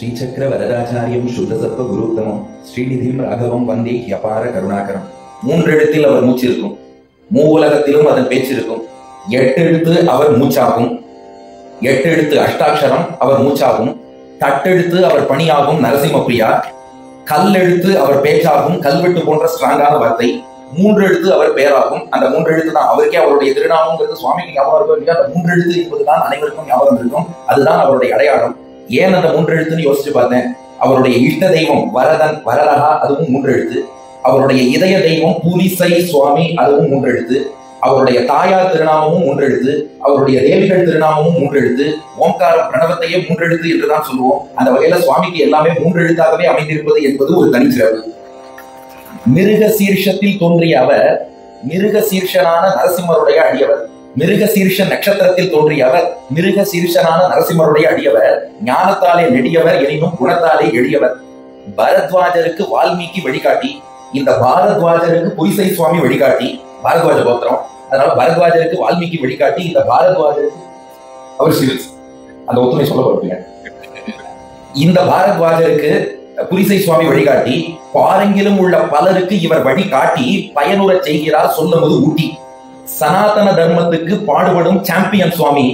ஸ்ரீசக்கர வரதாச்சாரியம் சுத்தசத்வ குருத்தமம் ஸ்ரீநிதிம் ராகவம் வந்தே யபார கருணாகரம். 3 எழுத்தில் அவர் மூச்சு இருக்கும். மூவுலகத்திலும் அதன் பேச்சு இருக்கும். 8 எழுத்து அவர் மூச்சாகும். 8 எழுத்து அஷ்டாட்சரம் அவர் மூச்சாகும். தட்டெழுத்து அவர் பணியாகும் நரசிம்மப்பிரியா. கல்லெழுத்து அவர் பேச்சாகும். கல்வெட்டு போன்ற ஸ்ட்ராங்கான வார்த்தை. 3 எழுத்து அவர் பேராகும். அந்த 3 எழுத்து தான் அவருக்கே அவருடைய திருநாமங்கிறது சுவாமிக்கு ஞாபகம் இருக்கும் இல்லையா? அந்த 3 எழுத்து என்பதுதான் அனைவருக்கும் ஞாபகம் இருக்கும். அதுதான் அவருடைய அடையாளம். ஏன் அந்த 3 எழுத்துன்னு யோசிச்சு பார்த்தேன். அவருடைய இஷ்ட தெய்வம் வரதன் வரலகா, அதுவும் 3 எழுத்து. அவருடைய இதய தெய்வம் பூலிசை சுவாமி, அதுவும் 3 எழுத்து. அவருடைய தாயார் திருநாமமும் 3 எழுத்து. அவருடைய தேவிகள் திருநாமமும் 3 எழுத்து. ஓம்கார பிரணவத்தையே 3 எழுத்து என்றுதான் சொல்லுவோம். அந்த வகையில சுவாமிக்கு எல்லாமே 3 எழுத்தாகவே அமைந்திருப்பது என்பது ஒரு தனிச்சிறப்பு. மிருக சீர்ஷத்தில் தோன்றிய அவர் மிருக சீர்ஷனான நரசிம்மருடைய அடியவர். மிருக சீர்ஷ நட்சத்திரத்தில் தோன்றிய அவர் மிருக சீர்ஷனான நரசிம்மருடைய அடியவர். ஞானத்தாலே நெடியவர், எனினும் குணத்தாலே எளியவர். பரத்வாஜருக்கு வால்மீகி வழிகாட்டி, இந்த பாரத்வாஜருக்கு புரிசை சுவாமி வழிகாட்டி. பாரத்வாஜ கோத்திரம், அதனால பரத்வாஜருக்கு வால்மீகி வழிகாட்டி, இந்த பாரத்வாஜருக்கு அவர் சிவில் அந்த ஒத்துமை சொல்ல போறீங்க. இந்த பாரத்வாஜருக்கு புரிசை சுவாமி வழிகாட்டி, பாரெங்கிலும் உள்ள பலருக்கு இவர் வழிகாட்டி பயனுற செய்கிறார் சொல்லும்போது ஊட்டி. சனாதன தர்மத்துக்கு பாடுபடும் சாம்பியன் சுவாமி,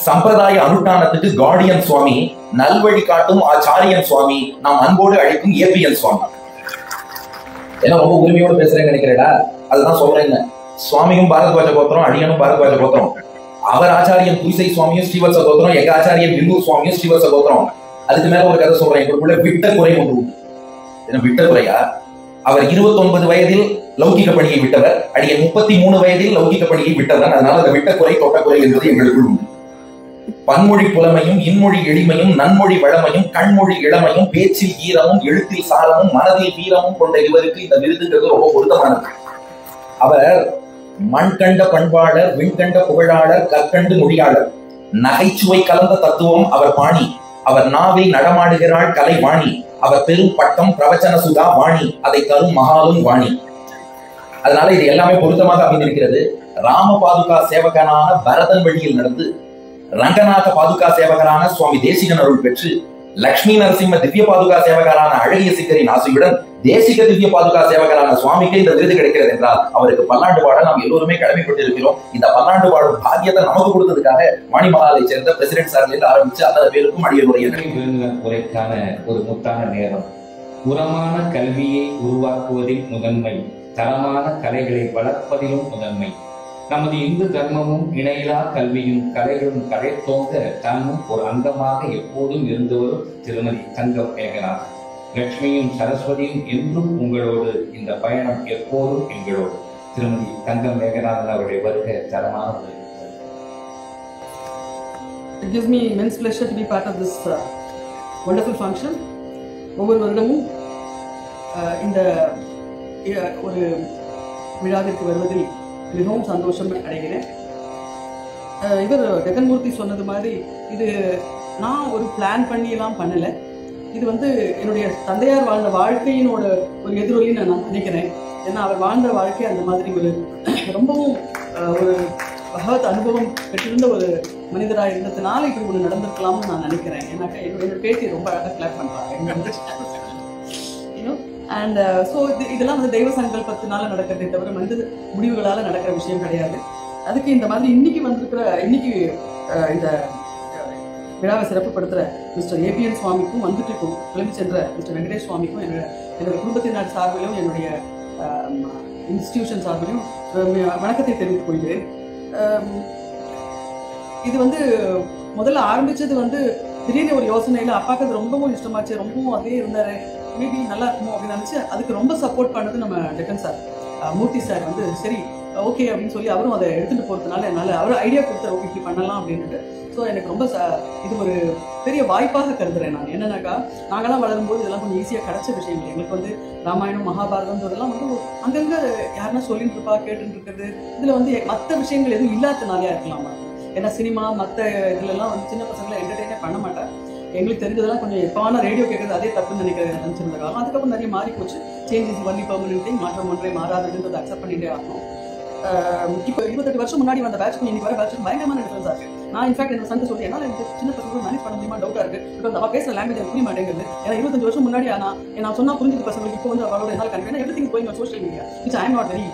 சம்பிரதாய அனுஷ்டானத்துக்கு கார்டியன் சுவாமி, நல்வழி காட்டும் ஆச்சாரியன் சுவாமி, நாம் அன்போடு அழைக்கும் ஏபிஎன் சுவாமி. ஏன்னா ரொம்ப உரிமையோடு பேசுறேன்னு நினைக்கிறேடா, அதுதான் சொல்றேங்க. சுவாமியும் பாரத்வாஜ கோத்திரம், அடியனும் பாரத்வாஜ கோத்திரம். அவர் ஆச்சாரியன் புரிசை சுவாமியும் ஸ்ரீவத்ச கோத்திரம், எங்க ஆச்சாரியன் வில்லூர் சுவாமியும் ஸ்ரீவத்ச கோத்திரம். அதுக்கு மேல ஒரு கதை சொல்றேன். எங்களுக்குள்ள விட்ட குறை ஒன்று உண்டு. என்ன விட்ட குறையா? அவர் 29 வயதில் லௌகிக பணியை விட்டவர், அடியன் 33 வயதில் லௌகிக பணியை விட்டவர். அதனால அந்த விட்ட குறை தொட்ட குறை என்பது எங்களுக்குள் உண்டு. பன்மொழி புலமையும் இன்மொழி எளிமையும் நன்மொழி வளமையும் கண்மொழி இளமையும் பேச்சில் ஈரமும் எழுத்தில் சாரமும் மனதில் வீரமும் கொண்ட இவருக்கு இந்த விருதுங்கிறது ரொம்ப பொருத்தமானது. அவர் மண்கண்ட பண்பாளர், விண்கண்ட புகழாளர், கற்கண்டு மொழியாளர். நகைச்சுவை கலந்த தத்துவம் அவர் பாணி. அவர் நாவில் நடமாடுகிறாள் கலைவாணி. அவர் பெரும் பட்டம் பிரவச்சன சுதா வாணி, அதை தரும் மகாலும் வாணி. அதனால இது எல்லாமே பொருத்தமாக அமைந்திருக்கிறது. ராம பாதுகா சேவகனான பரதன் வழியில் நடந்து ரங்கநாத பாதுகா சேவகரான சுவாமி தேசிகன் அருள் பெற்று லட்சுமி நரசிம்ம திவ்ய பாதுகா சேவகரான அழகிய சிக்கரின் ஆசையுடன் தேசிக திவ்ய பாதுகா சேவகரான சுவாமிக்கு இந்த விருது கிடைக்கிறது என்றால் அவருக்கு பல்லாண்டு பாட நாம் எல்லோருமே கடமைப்பட்டிருக்கிறோம். இந்த பல்லாண்டு பாடும் பாக்கியத்தை நமக்கு கொடுத்ததுக்காக மணிமகாலை சேர்ந்த பிரசிடென்ட் சார்ல இருந்து ஆரம்பிச்சு அத்தனை பேருக்கும் அடியனுடைய உரைக்கான ஒரு முத்தான நேரம். உரமான கல்வியை உருவாக்குவதில் முதன்மை, தரமான கலைகளை வளர்ப்பதிலும் முதன்மை. நமது இந்து தர்மமும் இணையிலா கல்வியும் கலைகளும் கலை தோங்க தன்னும் ஒரு அங்கமாக எப்போதும் இருந்து வரும் திருமதி தங்கம் மேகநாத். லட்சுமியும் சரஸ்வதியும் என்றும் உங்களோடு, இந்த பயணம் எப்போதும் எங்களோடு. திருமதி தங்கம் மேகநாதன் அவருடைய வருகை தரமான ஒரு It gives me immense pleasure to be part of this wonderful function. ஒவ்வொரு வருடமும் இந்த ஒரு விழாவிற்கு வருவதில் மிகவும் சந்தோஷம் அடைகிறேன். இவர் ஜெகன்மூர்த்தி சொன்னது மாதிரி இது நான் ஒரு பிளான் பண்ணியெல்லாம் பண்ணலை. இது என்னுடைய தந்தையார் வாழ்ந்த வாழ்க்கையினோட ஒரு எதிரொலின்னு நான் நினைக்கிறேன். ஏன்னா அவர் வாழ்ந்த வாழ்க்கை அந்த மாதிரி ஒரு ரொம்பவும் ஒரு பகவத் அனுபவம் பெற்றிருந்த ஒரு மனிதராக இருந்ததுனால இப்படி ஒன்று நடந்திருக்கலாம்னு நான் நினைக்கிறேன். ஏன்னாக்கா என்னோட பேட்டி ரொம்ப அழகாக கிளாப் பண்ணுறாங்க. அண்ட் ஸோ இதெல்லாம் தெய்வ சங்கல்பத்தினால நடக்கிறதே தவிர மனித முடிவுகளால் நடக்கிற விஷயம் கிடையாது. அதுக்கு இந்த மாதிரி இன்னைக்கு இந்த விழாவை சிறப்புப்படுத்துகிற மிஸ்டர் ஏபிஎன் சுவாமிக்கும் கிளம்பி சென்ற மிஸ்டர் வெங்கடேஷ் சுவாமிக்கும் என்னோட குடும்பத்தினர் சார்பிலும் என்னுடைய இன்ஸ்டிடியூஷன் சார்பிலும் வணக்கத்தை தெரிவித்துக் கொள்கிறேன். இது முதல்ல ஆரம்பிச்சது திடீர்னு ஒரு யோசனையில் அப்பாவுக்கு அது ரொம்பவும் இஷ்டமாச்சு, ரொம்பவும் அதே இருந்தார், மேபி நல்லா இருக்குமோ அப்படின்னு நினச்சி அதுக்கு ரொம்ப சப்போர்ட் பண்ணது நம்ம டெக்கன் சார், மூர்த்தி சார் சரி ஓகே அப்படின்னு சொல்லி அவரும் அதை எடுத்துகிட்டு போகிறதுனால என்னால் அவர் ஐடியா கொடுத்தார், ஓகே இப்படி பண்ணலாம் அப்படின்ட்டு. ஸோ எனக்கு ரொம்ப இது ஒரு பெரிய வாய்ப்பாக கருதுறேன் நான். என்னன்னாக்கா நாங்களாம் வளரும்போது இதெல்லாம் கொஞ்சம் ஈஸியாக கிடைச்ச விஷயங்கள். எங்களுக்கு ராமாயணம் மகாபாரதம் இதெல்லாம் அங்கங்கே யாருன்னா சொல்லிட்டு இருப்பா கேட்டுட்டு இருக்கிறது. இதில் மற்ற விஷயங்கள் எதுவும் இல்லாதனாலே இருக்கலாமா? ஏன்னா சினிமா மற்ற இதுலலாம் சின்ன பசங்களை என்டர்டெயினே பண்ண மாட்டாங்க. எங்களுக்கு தெரிஞ்சதெல்லாம் கொஞ்சம் எப்பான ரேடியோ கேட்குறது அதே தப்புன்னு நினைச்சிருந்த காலம். அதுக்கப்புறம் நிறைய மாறி போச்சு. Change is only permanent thing, மாற்றம் ஒன்றே மாறாதுன்றதை அக்செப்ட் பண்ணிட்டே ஆகணும். இப்போ 28 வருஷம் முன்னாடி வந்த பேட்ச்க்கும் இன்னைக்கு வர பேட்ச்சுக்கும் பயங்கரமான டிஃபரன்ஸ் ஆகுது. நான் இன்ஃபேக்ட் என்ன சண்டை சொல்லி என்னால் எனக்கு சின்ன பசங்க மேனேஜ் பண்ண முடியுமா டவுட்டாக இருக்குது. பிகாஸ் அவள் பேசுகிற லாங்குவேஜ் எனக்கு புரிய மாட்டேங்குது. ஏன்னா 25 வருஷம் முன்னாடி நான் சொன்னால் புரிஞ்சுக்க பசங்களுக்கு இப்போ வந்து அவளோட என்னால் கண்டிப்பாக every thing going on social media which I am not very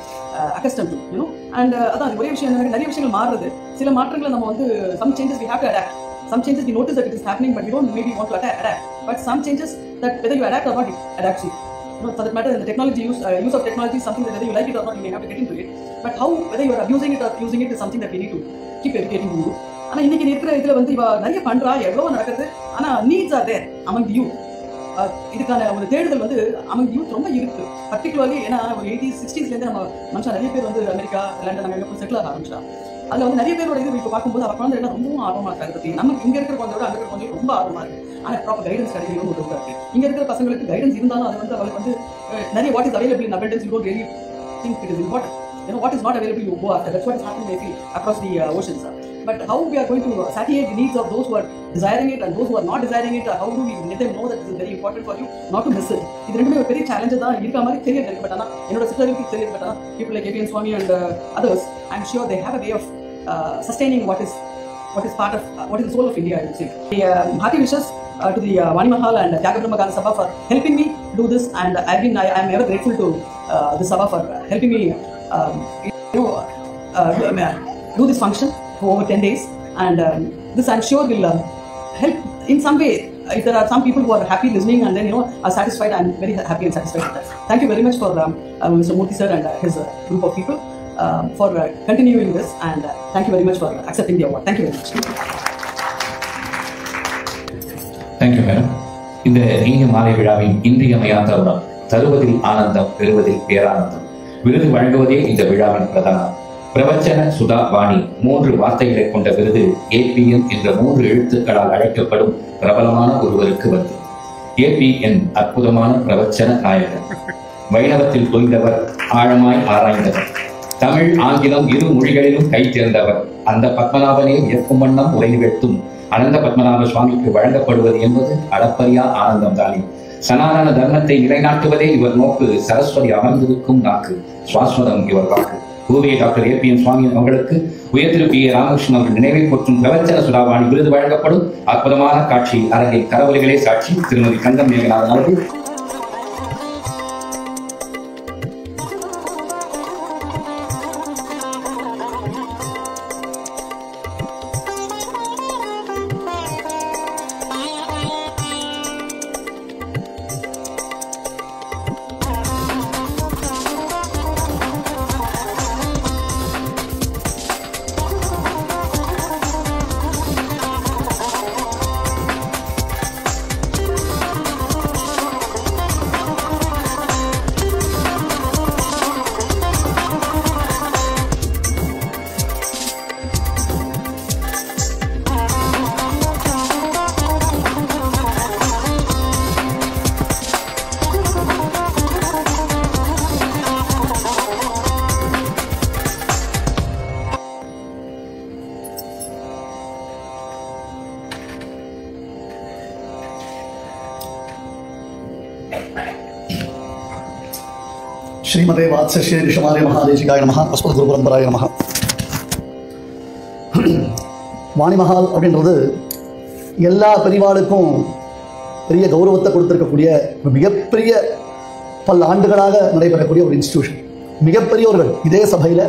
accustomed to you know. And அதான் ஒரே விஷயம் என்ன, நிறைய விஷயங்கள் மாறுறது. சில மாற்றங்களை நம்ம வந்து some changes we have to adapt. Some changes we notice that it is happening, but we don't maybe want to adapt. But some changes that whether you adapt or not, it adapts you. You know, for that matter, the technology use of technology is something that whether you like it or not, you may have to get into it. But how, whether you are abusing it or using it is something that we need to keep educating you. ஆனா இன்னைக்கு இருக்கிற இதுல வந்து இவ நிறைய பண்றா, எவ்வளவு நடக்குது. ஆனா needs are there among the youth. இதுக்கான ஒரு தேடுதல் வந்து among the youth ரொம்ப இருக்கு. பர்டிகுலர்லி ஏன்னா ஒரு 80s 60s இருந்து நம்ம மனுஷன் நிறைய பேர் வந்து அமெரிக்கா லண்டன் அங்கே போய் செட்டில் ஆக ஆரம்பிச்சா. அதில் வந்து நிறைய பேரோட இது இப்போ பார்க்கும்போது அவள் குழந்தை எல்லாம் ரொம்பவும் ஆர்வமாக இருக்காங்க. பற்றி நமக்கு இங்கே இருக்கிற குழந்தையோட அங்கே இருக்கிற குழந்தை ரொம்ப ஆர்வமாக இருக்குது. ஆனால் ப்ராப்பர் கைடன்ஸ் கிடைக்கணும் ஒரு இருக்கு. இங்கே இருக்கிற பசங்களுக்கு கைடன்ஸ் இருந்தாலும் அது வந்து அவளுக்கு வந்து நிறைய what is available in abundance you don't really think it is important. You know, what is not available you go after. That's what is happening maybe across the oceans. But how we are going to satiate the needs of those who are desiring it and those who are not desiring it, how do we let them know that it is very important for you not to miss it? இது ரெண்டுமே ஒரு பெரிய challenge தான் இருக்க மாதிரி தெரியுது. But ஆனால் என்னோட சிஸ்டருக்கு தெரியுது. பட் ஆனால் people like A.P.N. Swami and others, I'm sure they have a way of sustaining what is part of what is the soul of India, I would say. Hearty wishes to the Vani Mahal and Tyaga Brahma Gana Sabha for helping me do this, and I am ever grateful to the Sabha for helping me do this function for over 10 days, and this I'm sure will help in some way. If there are some people who are happy listening and then are satisfied, I'm very happy and satisfied with that. Thank you very much for Mr. Murthy sir and his group of people for continuing this, and thank you very much for accepting the award. Thank you very much. Thank you, madam. இந்த இனிய மாலை விழாவின் இன்றியமையாத உரம் தருவதில் ஆனந்தம், பெறுவதில் பேரானந்தம். விருது வழங்குவதே இந்த விழாவின் பிரதானம். பிரவச்சன சுதா வாணி 3 வார்த்தைகளை கொண்ட விருது APN என்ற 3 எழுத்துக்களால் அழைக்கப்படும் பிரபலமான ஒருவருக்கு வந்து. APN அற்புதமான பிரவச்சன நாயகர், வைணவத்தில் தொய்ந்தவர், ஆழமாய் ஆராய்ந்தவர், தமிழ் ஆங்கிலம் 2 மொழிகளிலும் கை தேர்ந்தவர். அந்த பத்மநாபனே வியக்கும் வண்ணம் உரை நிகழ்த்தும் அனந்த பத்மநாப சுவாமிக்கு வழங்கப்படுவது என்பது அளப்பரியா ஆனந்தம் தானே. சனாதன தர்மத்தை நிலைநாட்டுவதே இவர் நோக்கு, சரஸ்வதி அமர்ந்திருக்கும் நாக்கு, சுவாஸ்வதம் இவர் வாக்கு. பூவே டாக்டர் A.P.N. சுவாமி அவர்களுக்கு உயர்திரு P.A. ராமகிருஷ்ணன் அவர்கள் நினைவை போற்றும் பிரவச்சன சுதாவாணி விருது வழங்கப்படும். அற்புதமான காட்சி அரங்கை கரவொலிகளே சாட்சி. திருமதி கந்தம் மேகநாதன் அவர்கள் ஸ்ரீமதே வாத்சஸ்ய ரிஷமாலய மகாதேசிகாய நமஹ. அஸ்மத் குரு பரம்பராய நமஹ. வாணி மஹால் அப்படின்றது எல்லா பெரியவாளுக்கும் பெரிய கௌரவத்தை கொடுத்திருக்கக்கூடிய மிகப்பெரிய பல ஆண்டுகளாக நடைபெறக்கூடிய ஒரு இன்ஸ்டிடியூஷன். மிகப்பெரியவர்கள் இதே சபையில்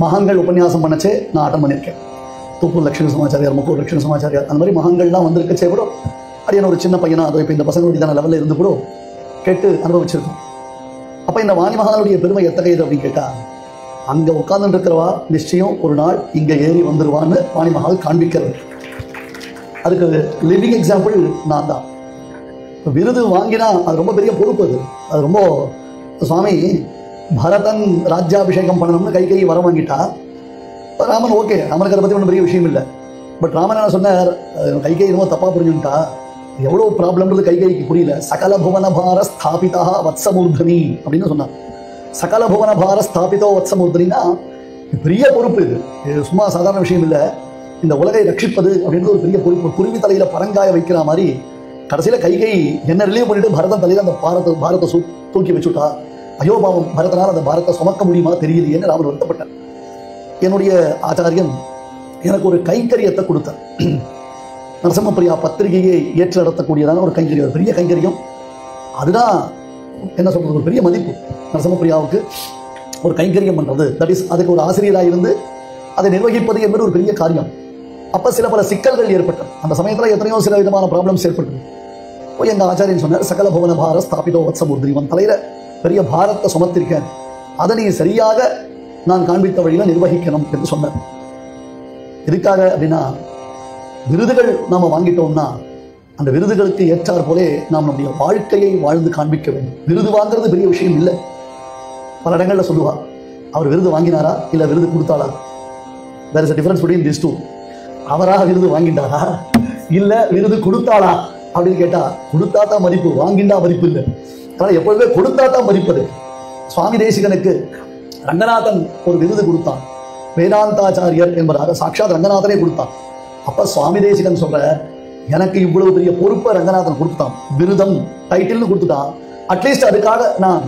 மகான்கள் உபன்யாசம் பண்ணச்சே நான் அட்டன் பண்ணியிருக்கேன். தூப்பூர் லட்சுமி சமாச்சாரியார், முக்கூர் லட்சுமி சமாச்சாரியார், அந்த மாதிரி மகான்கள்லாம் வந்திருக்கச்சே கூட அது ஒரு சின்ன பையனா அதோ இப்போ இந்த பசங்களுடைய தான லெவலில் இருந்து கூட கேட்டு அனுபவிச்சிருக்கோம். அப்போ இந்த வாணி மகாலுடைய பெருமை எத்தகையது அப்படின்னு கேட்டால், அங்கே உட்கார்ந்து இருக்கிறவா நிச்சயம் ஒரு நாள் இங்கே ஏறி வந்துடுவான்னு வாணி மகால் காண்பிக்கிறது. அதுக்கு லிவிங் எக்ஸாம்பிள் நான் தான். இப்போ விருது வாங்கினா அது ரொம்ப பெரிய பொறுப்பு. அது ரொம்ப சுவாமி பரதன் ராஜ்யாபிஷேகம் பண்ணணும்னு கை வர வாங்கிட்டா ராமன் ஓகே, ராமனுக்கு அதை பற்றி ஒன்றும் பெரிய விஷயம் இல்லை. பட் ராமன் என்ன சொன்னார், கை ரொம்ப தப்பாக புரிஞ்சுட்டா எவ்வளோ ப்ராப்ளம்ன்றது கைகைக்கு புரியல. சகல புவன பார ஸ்தாபிதா வத்சமூர்தனி அப்படின்னு சொன்னார். சகல புவன பார ஸ்தாபிதோ வத்சமூர்தனின்னா பெரிய பொறுப்பு. இது சும்மா சாதாரண விஷயம் இல்லை. இந்த உலகை ரட்சிப்பது அப்படின்றது ஒரு பெரிய பொறுப்பு. குருவி தலையில பரங்காய வைக்கிற மாதிரி கடைசியில் கைகை என்ன ரிலீவ் பண்ணிட்டு பரதன் தலையில அந்த பாரத்தை தூக்கி வச்சுட்டா. ஐயோ பாவம், பரதனால் அந்த பாரத்தை சுமக்க முடியுமா தெரியலையேன்னு ராமன் வருத்தப்பட்டார். என்னுடைய ஆச்சாரியன் எனக்கு ஒரு கைங்கரியத்தை கொடுத்தார். நரசிம்மப்பிரியா பத்திரிகையை ஏற்று நடத்தக்கூடியதான ஒரு கைங்கரியம், ஒரு பெரிய கைங்கரியம். அதுதான் என்ன சொல்றது, ஒரு பெரிய மதிப்பு. நரசிம்மப்பிரியாவுக்கு ஒரு கைங்கரியம் பண்றது, தட் இஸ் அதுக்கு ஒரு ஆசிரியராக இருந்து அதை நிர்வகிப்பது என்பது ஒரு பெரிய காரியம். அப்போ சில பல சிக்கல்கள் ஏற்பட்டது. அந்த சமயத்தில் எத்தனையோ சில விதமான ப்ராப்ளம்ஸ் ஏற்பட்டது. போய் எங்கள் ஆச்சாரியன் சொன்னார், சகல புவன பார ஸ்தாபிதோ வத்சமுத்ரி, உன் தலையில பெரிய பாரத்தை சுமத்திருக்கேன், அதை நீ சரியாக நான் காண்பித்த வழியில நிர்வகிக்கணும் என்று சொன்னார். எதுக்காக அப்படின்னா, விருதுகள் நாம வாங்கிட்டோம்னா அந்த விருதுகளுக்கு ஏற்றார் போலே நாம் நம்முடைய வாழ்க்கையை வாழ்ந்து காண்பிக்க வேண்டும். விருது வாங்குறது பெரிய விஷயம் இல்லை. பல இடங்கள்ல சொல்லுவா, அவர் விருது வாங்கினாரா இல்ல விருது கொடுத்தாரா, there is a difference between these two. அவராக விருது வாங்கிட்டாரா இல்ல விருது கொடுத்தாளா அப்படின்னு கேட்டா, கொடுத்தா தான் மதிப்பு, வாங்கிண்டா மதிப்பு இல்லை. ஆனால் எப்பொழுதுமே கொடுத்தா தான் மதிப்பது. சுவாமி தேசிகனுக்கு ரங்கநாதன் ஒரு விருது கொடுத்தான், வேதாந்தாச்சாரியர் என்பதாக சாட்சாத் ரங்கநாதனே கொடுத்தான். அப்ப சுவாமி தேசிகன் சொல்ற, எனக்கு இவ்வளவு பெரிய பொறுப்பை ரங்கநாதன் கொடுத்தான், விருதம் டைட்டில்னு கொடுத்துட்டான், அட்லீஸ்ட் அதுக்காக நான்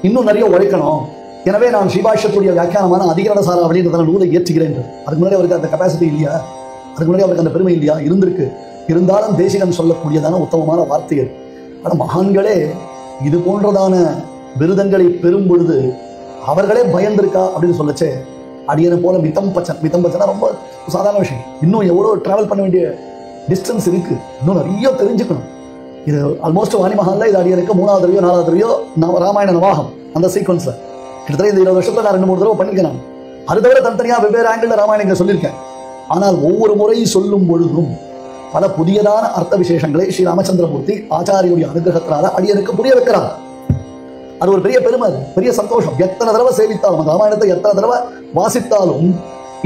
இன்னும் நிறைய உழைக்கணும், எனவே நான் ஸ்ரீபாஷ்யத்துடைய வியாக்கியானமான அதிகரணசாரா அப்படின்றதான நூலை ஏற்றுகிறேன். அதுக்கு முன்னாடி அவருக்கு அந்த கெப்பாசிட்டி இல்லையா, அதுக்கு முன்னாடி அவருக்கு அந்த பெருமை இல்லையா, இருந்திருக்கு. இருந்தாலும் தேசிகன் சொல்லக்கூடியதான உத்தமமான வார்த்தைகள். ஆனால் மகான்களே இது போன்றதான விருதங்களை பெறும் பொழுது அவர்களே பயந்திருக்கா அப்படின்னு சொல்லச்சே, அடியனை போல மிதம் பச்சனா ரொம்ப சாதாரண விஷயம். இன்னும் எவ்வளோ டிராவல் பண்ண வேண்டிய டிஸ்டன்ஸ் இருக்கு, இன்னும் நிறைய தெரிஞ்சுக்கணும். இது ஆல்மோஸ்ட் வாணி மகான்ல இது அடியனுக்கு 3வது தடவையோ 4வது தடவையோ ராமாயண நவாகம் அந்த சீக்வன்ஸ்ல கிட்டத்தட்ட இந்த 20 வருஷத்துல நான் 2-3 தடவை பண்ணிருக்கேன். நான் அது தவிர தனித்தனியா வெவ்வேறு ஆங்கிள் ராமாயணங்களை சொல்லியிருக்கேன். ஆனால் ஒவ்வொரு முறை சொல்லும் பொழுதும் பல புதியதான அர்த்த விசேஷங்களை ஸ்ரீ ராமச்சந்திரமூர்த்தி ஆச்சாரியுடைய அனுகிரகத்தினால அடியனுக்கு புரிய வைக்கிறார். அது ஒரு பெரிய பெருமை, பெரிய சந்தோஷம். எத்தனை தடவை சேவித்தாலும், அந்த ராமாயணத்தை எத்தனை தடவை வாசித்தாலும்,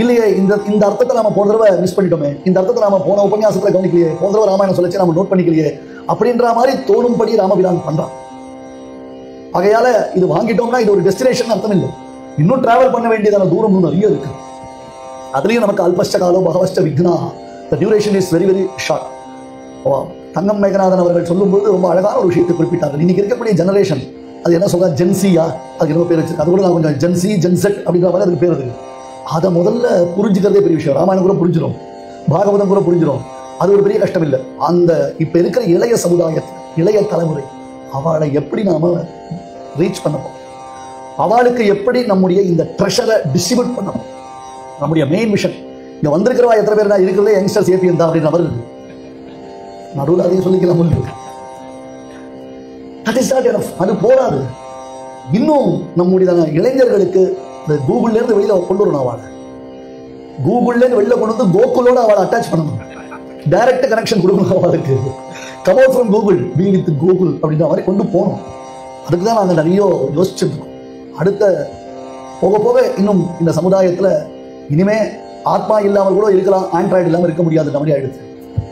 இல்லையே இந்த அர்த்தத்தை நாம போன தடவை மிஸ் பண்ணிட்டோமே, இந்த அர்த்தத்தை நாம போன உபன்யாசத்துல கவனிக்கலையே, போன தடவை ராமாயணம் சொல்லிச்சு நம்ம நோட் பண்ணிக்கலையே அப்படின்ற மாதிரி தோணும்படி ராமபிரான் பண்றான். ஆகையால இது வாங்கிட்டோம்னா இது ஒரு டெஸ்டினேஷன் அர்த்தம் இல்லை, இன்னும் டிராவல் பண்ண வேண்டியதான தூரம் நிறைய இருக்கு. அதுலயும் நமக்கு அல்பஷ்ட காலோ பகவஷ்ட Vigna, the duration is very very short. தங்கம் மேகநாதன் அவர்கள் சொல்லும்போது ரொம்ப அழகான ஒரு விஷயத்தை குறிப்பிட்டார்கள். இன்னைக்கு இருக்கக்கூடிய ஜெனரேஷன் அது என்ன சொல்ற, ஜென்சியா, அதுக்கு என்ன பேர் வச்சிருக்கு, அது கூட நான் கொஞ்சம் ஜென்சி ஜென்செட் அப்படின்ற மாதிரி அதுக்கு பேர் இருக்கு. அதை முதல்ல புரிஞ்சுக்கிறதே பெரிய விஷயம். ராமாயணம் கூட புரிஞ்சிடும், பாகவதம் கூட புரிஞ்சிடும், அது ஒரு பெரிய கஷ்டம் இல்லை. அந்த இப்ப இருக்கிற இளைய சமுதாயத்தில் இளைய தலைமுறை அவளை எப்படி நாம ரீச் பண்ணப்போம், அவளுக்கு எப்படி நம்முடைய இந்த ட்ரெஷரை டிஸ்ட்ரிபியூட் பண்ணணும், நம்முடைய மெயின் மிஷன். இங்க வந்திருக்கிறவா எத்தனை பேர் நான் இருக்கிறதே யங்ஸ்டர்ஸ் ஏபிஎன் தான் அப்படின்ற மாதிரி இருக்கு. நடுவில் அதையும் சொல்லிக்கலாம் முடியும். அது போராது. இன்னும் நம்முடைய இளைஞர்களுக்கு இந்த கூகுள்ல இருந்து வெளியில கொண்டு வரணும். அவளை கூகுள்ல இருந்து வெளியில கொண்டு வந்து கோகுலோட அவளை அட்டாச் பண்ணணும், டைரக்ட் கனெக்ஷன் கொடுக்கணும். அவளுக்கு come out from Google, be with Google அப்படின்ற மாதிரி கொண்டு போகணும். அதுக்கு தான் நாங்கள் நிறைய யோசிச்சிருக்கோம். அடுத்த போக போக இன்னும் இந்த சமுதாயத்தில் இனிமே ஆத்மா இல்லாமல் கூட இருக்கலாம், ஆண்ட்ராய்டு இல்லாமல் இருக்க முடியாதுன்ற மாதிரி ஆயிடுச்சு.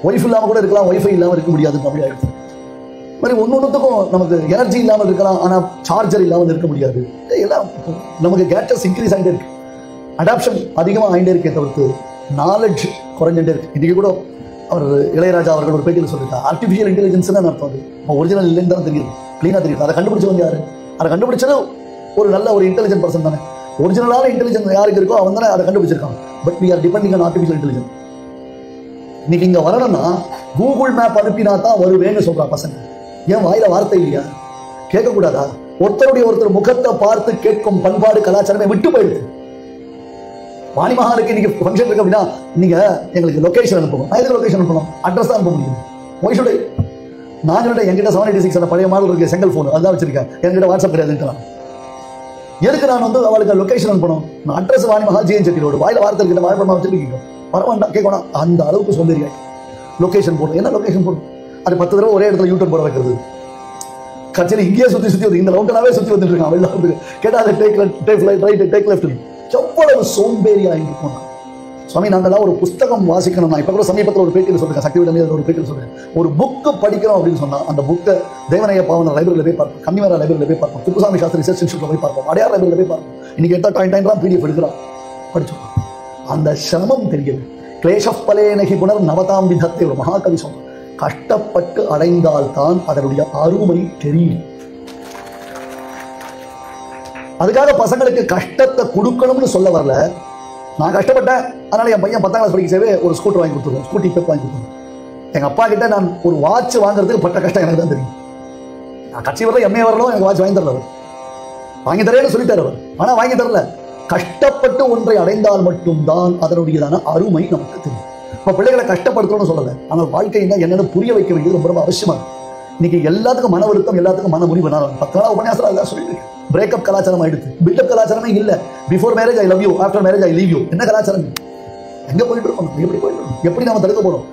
ஒய்ஃப் இல்லாமல் கூட இருக்கலாம், ஒய்ஃபை இல்லாமல் இருக்க முடியாதுன்ற மாதிரி ஆயிடுச்சு. மாதிரி ஒன்னொன்றுத்துக்கும் நமக்கு எனர்ஜி இல்லாமல் இருக்கலாம், ஆனால் சார்ஜர் இல்லாமல் இருக்க முடியாது. எல்லாம் நமக்கு கேட்டஸ் இன்க்ரீஸ் ஆகிட்டே இருக்கு, அடாப்ஷன் அதிகமாக ஆகிட்டே இருக்கே தவிர்த்து நாலேஜ் குறைஞ்சிட்டே இருக்கு. இன்னைக்கு கூட அவர் இளையராஜா அவர்கள் ஒரு பேட்டியில் சொல்லியிருக்காரு, ஆர்டிஃபிஷியல் இன்டெலிஜென்ஸ் தான் அர்த்தம். அது ஒரிஜினல் இல்லைன்னு தான் தெரியுது, கிளீனாக தெரியுது. அதை கண்டுபிடிச்சவங்க யாரு? அதை கண்டுபிடிச்சது ஒரு நல்ல ஒரு இன்டெலிஜென்ட் பர்சன் தானே. ஒரிஜினலான இன்டெலிஜென்ஸ் யாருக்கு இருக்கோ அவன் தானே அதை கண்டுபிடிச்சிருக்காங்க. But we are depending on artificial intelligence. இன்னைக்கு இங்க வரணும்னா கூகுள் மேப் அனுப்பினா தான் வருவேன்னு சொல்றா பசங்க. ஏன் வாயில வார்த்தை இல்லையா? கேட்கக்கூடாதா? ஒருத்தருடைய ஒருத்தர் முகத்தை பார்த்து கேட்கும் பண்பாடு கலாச்சாரமே விட்டு போயிடுது. வாணிமகாலுக்கு இன்னைக்கு ஃபங்க்ஷன் இருக்கு அப்படின்னா நீங்க எங்களுக்கு லொகேஷன் அனுப்பணும். நான் எதுக்கு லொகேஷன் அனுப்பணும்? அட்ரஸ் தான் அனுப்ப முடியும். ஒய்ஷுடே நான் சொல்லிட்டேன், என்கிட்ட 786 அந்த பழைய மாடல் இருக்கு, செங்கல் ஃபோன் அதுதான் வச்சிருக்கேன், என்கிட்ட வாட்ஸ்அப் கிடையாதுன்ட்டு. எதுக்கு நான் வந்து அவளுக்கு லொகேஷன் அனுப்பணும்? நான் அட்ரஸ் வாணிமகா ஜிஎன் செட்டி ரோடு, வாயில வார்த்தை இருக்கிட்ட வாய்ப்படமா வச்சுருக்கீங்க, வரவேண்டாம் கேட்கணும். அந்த அளவுக்கு சொல்லிருக்கேன். லொகேஷன் போடணும். என்ன லொகேஷன் போடணும்? அது 10 தடவை ஒரே இடத்துல யூடியூப் போட வைக்கிறது. கட்சியில் இங்கேயே சுற்றி வந்து இந்த ரவுண்டனாவே சுற்றி வந்துட்டு இருக்கான். வெளில வந்து கேட்டால் அது டேக் லெஃப்ட். எவ்வளவு சோம்பேறியா இருக்கும். சுவாமி நாங்கள்லாம் ஒரு புஸ்தகம் வாசிக்கணும். நான் இப்போ கூட சமீபத்தில் ஒரு பேட்டியில் சொல்றேன், சக்தி விடமே ஒரு பேட்டியில் சொல்றேன், ஒரு புக்கு படிக்கிறோம் அப்படின்னு சொன்னா அந்த புக்கை தேவனைய பாவன லைப்ரரியில் போய் பார்ப்போம், கன்னிமரா லைப்ரரியில் போய் பார்ப்போம், குப்புசாமி சாஸ்திரி ரிசர்ச் இன்ஸ்டியூட்ல போய் பார்ப்போம், அடையார் லைப்ரரியில் போய் பார்ப்போம். இன்னைக்கு எடுத்தா டைம் பிடிஎஃப் எடுக்கிறான், படிச்சோம். அந்த சிரமம் தெரியல. கிளேஷப்பலேனகி புனர் நவதாம் விதத்தை ஒரு மகாகவி சொன்னார். கஷ்டப்பட்டு அடைந்தால் தான் அதனுடைய அருமை தெரியும். அதுக்காக பசங்களுக்கு கஷ்டத்தை கொடுக்கணும்னு சொல்ல வரல, நான் கஷ்டப்பட்டேன், அதனால என் பையன் 10ஆம் கிளாஸ் படிக்கவே ஒரு ஸ்கூட்டர் வாங்கி கொடுத்துருவோம், ஸ்கூட்டி பெப் வாங்கி கொடுத்துருவோம். எங்கள் அப்பா கிட்ட நான் ஒரு வாட்ச் வாங்குறதுக்கு பட்ட கஷ்டம் எனக்கு தான் தெரியும். நான் கட்சி வரல, எம்ஏ வரலும் எனக்கு வாட்ச் வாங்கி தரல, அவர் வாங்கி தரேன்னு சொல்லிட்டார் அவர், ஆனால் வாங்கி தரல. கஷ்டப்பட்டு ஒன்றை அடைந்தால் மட்டும்தான் அதனுடையதான அருமை நமக்கு தெரியும். இப்போ பிள்ளைகளை கஷ்டப்படுத்தணும்னு சொல்லலை, ஆனால் வாழ்க்கைன்னா என்னென்னு புரிய வைக்க வேண்டியது ரொம்ப ரொம்ப அவசியமாக. இன்னைக்கு எல்லாத்துக்கும் மன வருத்தம், எல்லாத்துக்கும் மன முறிவு. நான் 10 நாள் உபன்யாசம் எல்லாம் சொல்லிட்டு பிரேக்கப் கலாச்சாரம் ஆயிடுச்சு, பில்டப் கலாச்சாரமே இல்லை. Before marriage I love you, after marriage I leave you. என்ன கலாச்சாரம்? எங்கே போயிட்டு இருக்கோம்? எப்படி போயிட்டு இருக்கோம்? எப்படி நம்ம தடுக்க போறோம்?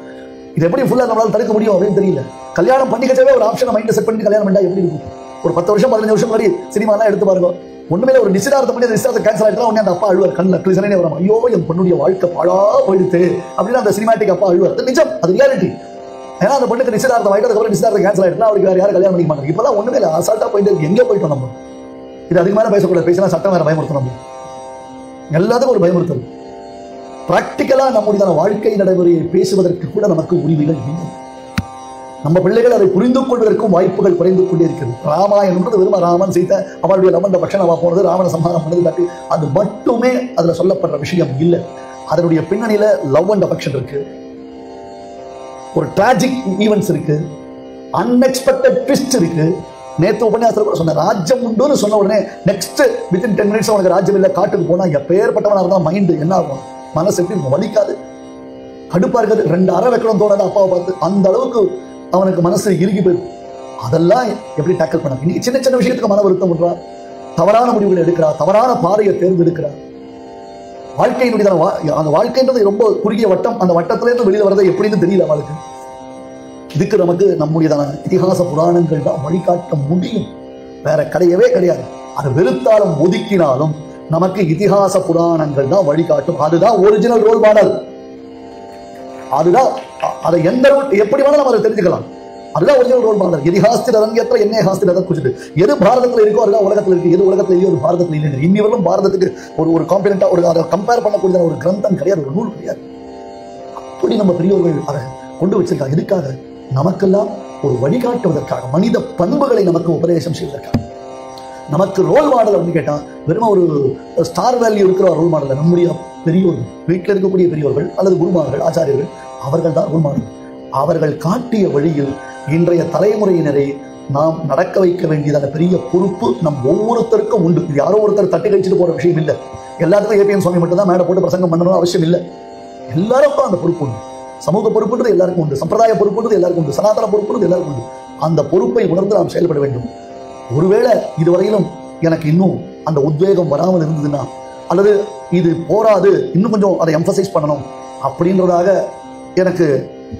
இது எப்படி ஃபுல்லாக நம்மளால தடுக்க முடியும் அப்படின்னு தெரியல. கல்யாணம் பண்ணிக்கவே ஒரு ஆப்ஷனை மைண்ட் செட் பண்ணி கல்யாணம் பண்ணா எப்படி இருக்கும்? ஒரு 10 வருஷம் 15 வருஷம் முன்னாடி சினிமாலாம் எடுத்து பாருங்க, ஒண்ணுமே ஒரு நிச்சயதார்த்தம் பண்ணி நிச்சயதார்த்தம் கேன்சல் ஆகிட்டா உடனே அந்த அப்பா அழுவார், கண்ணில் கிளிசனே வரும், ஐயோ என் பொண்ணுடைய வாழ்க்கை பாழா போயிடுது அப்படின்னு அந்த சினிமாட்டிக் அப்பா அழுவார். அது நிஜம், அது ரியாலிட்டி. ஏன்னா அந்த பொண்ணுக்கு நிச்சயதார்த்தம் ஆகிட்டு அதுக்கப்புறம் நிச்சயதார்த்தம் கேன்சல் ஆகிட்டா அவருக்கு வேற யாரும் கல்யாணம் பண்ணிக்க மாட்டாங்க. இப்பெல்லாம் ஒண்ணுமே இல்லை, அசால்ட்டா போயிட்டு இருக்கு. எங்கே போயிட்டோம் நம்ம? இது அதுக்கு மேலே பேசக்கூடாது, பேசினா சட்டம் வேற பயமுறுத்தணும். எல்லாத்துக்கும் ஒரு பயமுறுத்தல். பிராக்டிக்கலா நம்முடைய வாழ்க்கை நடைமுறையை பேசுவதற்கு கூட நமக்கு உரிமைகள் இல்லை. நம்ம பிள்ளைகள் அதை புரிந்து கொள்வதற்கும் வாய்ப்புகள் குறைந்து கொண்டே இருக்கிறது. ராமாயணம்ன்றது வெறும் ராமன் சீதை அவளுடைய லவண்ட பட்சம் அவ போனது, ராவண சம்ஹாரம் பண்ணது காட்டி அது மட்டுமே அதுல சொல்லப்படுற விஷயம் இல்லை. அதனுடைய பின்னணியில லவ் அண்ட் அஃபெக்ஷன் இருக்கு, ஒரு டிராஜிக் ஈவெண்ட்ஸ் இருக்கு, அன்எக்ஸ்பெக்டட் ட்விஸ்ட் இருக்கு. நேற்று உபன்யாசத்தில் கூட சொன்ன ராஜ்யம் உண்டுன்னு சொன்ன உடனே நெக்ஸ்ட் வித்தின் 10 மினிட்ஸ் உனக்கு ராஜ்யம் இல்லை, காட்டுக்கு போனா எப்பேற்பட்டவனா இருந்தா மைண்டு என்ன ஆகும்? மனசு எப்படி இருக்கும்? வலிக்காது, கடுப்பா இருக்காது, 2 அறை வைக்கணும் தோணாது அப்பாவை பார்த்து. அந்த அளவுக்கு அவனுக்கு மனசு இறுகி போயிடும். அதெல்லாம் எப்படி டேக்கிள் பண்ண? இன்னைக்கு சின்ன சின்ன விஷயத்துக்கு மன வருத்தம் பண்றா, தவறான முடிவுகளை எடுக்கிறா, தவறான பாதையை தேர்ந்தெடுக்கிறா. வாழ்க்கையினுடைய அந்த வாழ்க்கைன்றது ரொம்ப குறுகிய வட்டம், அந்த வட்டத்திலேருந்து வெளியில் வரதை எப்படின்னு தெரியல அவளுக்கு. இதுக்கு நமக்கு நம்முடையதான இதிகாச புராணங்கள் தான் வழிகாட்ட முடியும், வேற கிடையவே கிடையாது. அது வெறுத்தாலும் ஒதுக்கினாலும் நமக்கு இதிகாச புராணங்கள் தான் வழிகாட்டும். அதுதான் ஒரிஜினல் ரோல் மாடல். அதுதான் அதை எந்த எப்படி வேணாலும் நம்ம அதை தெரிஞ்சுக்கலாம். அதுதான் ஒரிஜினல் ரோல் மாடல். இதிகாசத்தில் அரங்கேற்ற என்ன ஹாஸ்தில் அதை குறிச்சிட்டு எது பாரதத்தில் இருக்கோ அதுதான் உலகத்தில் இருக்கு, எது உலகத்தில் இல்லையோ அது பாரதத்தில் இல்லை. இன்னிவரையும் பாரதத்துக்கு ஒரு காம்பிடென்டா ஒரு அதை கம்பேர் பண்ணக்கூடிய ஒரு கிரந்தம் கிடையாது, ஒரு நூல் கிடையாது. அப்படி நம்ம பெரியவர்கள் அதை கொண்டு வச்சிருக்காங்க. எதுக்காக? நமக்கெல்லாம் ஒரு வழிகாட்டுவதற்காக, மனித பண்புகளை நமக்கு உபதேசம் செய்வதற்காக. நமக்கு ரோல் மாடல் அப்படின்னு கேட்டா வெறும் ஒரு ஸ்டார் வேல்யூ இருக்கிற ரோல் மாடல். நம்முடைய பெரியோர்கள், வீட்டில் இருக்கக்கூடிய பெரியோர்கள் அல்லது குருமார்கள், ஆச்சாரியர்கள், அவர்கள் தான் ரோல் மாடல். அவர்கள் காட்டிய வழியில் இன்றைய தலைமுறையினரை நாம் நடக்க வைக்க வேண்டியதான பெரிய பொறுப்பு நம் ஒவ்வொருத்தருக்கும் உண்டு. இது யாரோ ஒருத்தர் தட்டி கழிச்சுட்டு போற விஷயம் இல்லை. எல்லாத்துக்கும் ஏபிஎம் சுவாமி மட்டும் தான் மேடை போட்டு பிரசங்கம் பண்ணணும் அவசியம் இல்லை. எல்லாருக்கும் அந்த பொறுப்பு உண்டு. சமூக பொறுப்புன்றது எல்லாருக்கும் உண்டு, சம்பிரதாய பொறுப்புன்றது எல்லாருக்கும் உண்டு, சனாதன பொறுப்புன்றது எல்லாருக்கும் உண்டு. அந்த பொறுப்பை உணர்ந்து நாம் செயல்பட வேண்டும். ஒருவேளை இதுவரையிலும் எனக்கு இன்னும் அந்த உத்வேகம் வராமல் இருந்ததுன்னா, அல்லது இது போராது, இன்னும் கொஞ்சம் அதை எம்பசைஸ் பண்ணணும் அப்படின்றதாக எனக்கு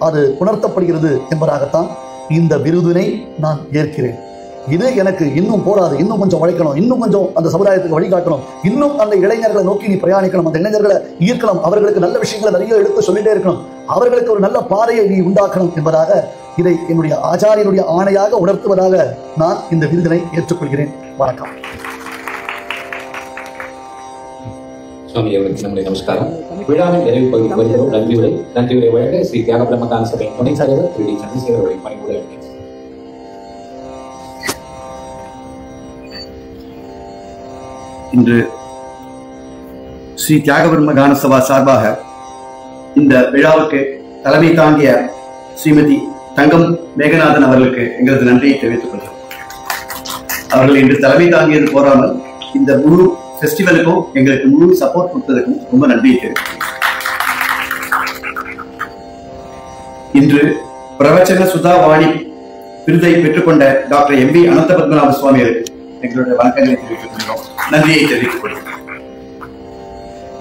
அது உணர்த்தப்படுகிறது என்பதாகத்தான் இந்த விருதினை நான் ஏற்கிறேன். இது எனக்கு இன்னும் போராது, இன்னும் கொஞ்சம் உழைக்கணும், இன்னும் கொஞ்சம் அந்த சமுதாயத்துக்கு வழிகாட்டணும், இன்னும் அந்த இளைஞர்களை நோக்கி நீ பிரயாணிக்கணும், அந்த இளைஞர்களை ஈர்க்கணும், அவர்களுக்கு நல்ல விஷயங்களை நிறைய எடுத்து சொல்லிட்டே இருக்கணும், அவர்களுக்கு ஒரு நல்ல பாதையை நீ உண்டாக்கணும் என்பதாக இதை என்னுடைய ஆச்சாரியனுடைய ஆணையாக உணர்த்துவதாக நான் இந்த விருதினை ஏற்றுக்கொள்கிறேன். வணக்கம். சுவாமி அவர்களுக்கு நம்முடைய நமஸ்காரம். விழாவின் நிறைவு பகுதிக்கு வருகிறோம். நன்றி உரை வழங்க ஸ்ரீ தியாக பிரம்மகான சபையின் துணை தலைவர் திரு டி. சந்திரசேகர் அவர்களை பணிபுரிய அழைக்கிறேன். இன்று ஸ்ரீ தியாக பிரம்மகான சபா சார்பாக இந்த விழாவுக்கு தலைமை தாங்கிய ஸ்ரீமதி தங்கம் மேகநாதன் அவர்களுக்கு எங்களது நன்றியை தெரிவித்துக் கொள்கிறோம். அவர்கள் இன்று தலைமை தாங்கியது போராமல் இந்த முழு ஃபெஸ்டிவலுக்கும் எங்களுக்கு முழு சப்போர்ட் கொடுத்ததுக்கும் ரொம்ப நன்றியை தெரிவித்துக் இன்று பிரவச்சன சுதா வாணி விருதை பெற்றுக்கொண்ட டாக்டர் எம் வி அனந்த பத்மநாப சுவாமிகளுக்கு எங்களுடைய வணக்கங்களை தெரிவித்துக் கொள்கிறோம், நன்றியை தெரிவித்துக் கொள்கிறோம்.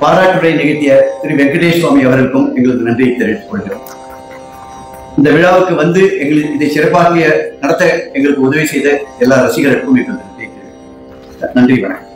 பாராட்டுரை நிகழ்த்திய திரு வெங்கடேஷ் சுவாமி அவர்களுக்கும் எங்களது நன்றியை தெரிவித்துக் கொள்கிறோம். இந்த விழாவுக்கு வந்து எங்களுக்கு இதை சிறப்பாக நடத்த எங்களுக்கு உதவி செய்த எல்லா ரசிகர்களுக்கும் எங்களது நன்றியை தெரிவித்துக் நன்றி. வணக்கம்.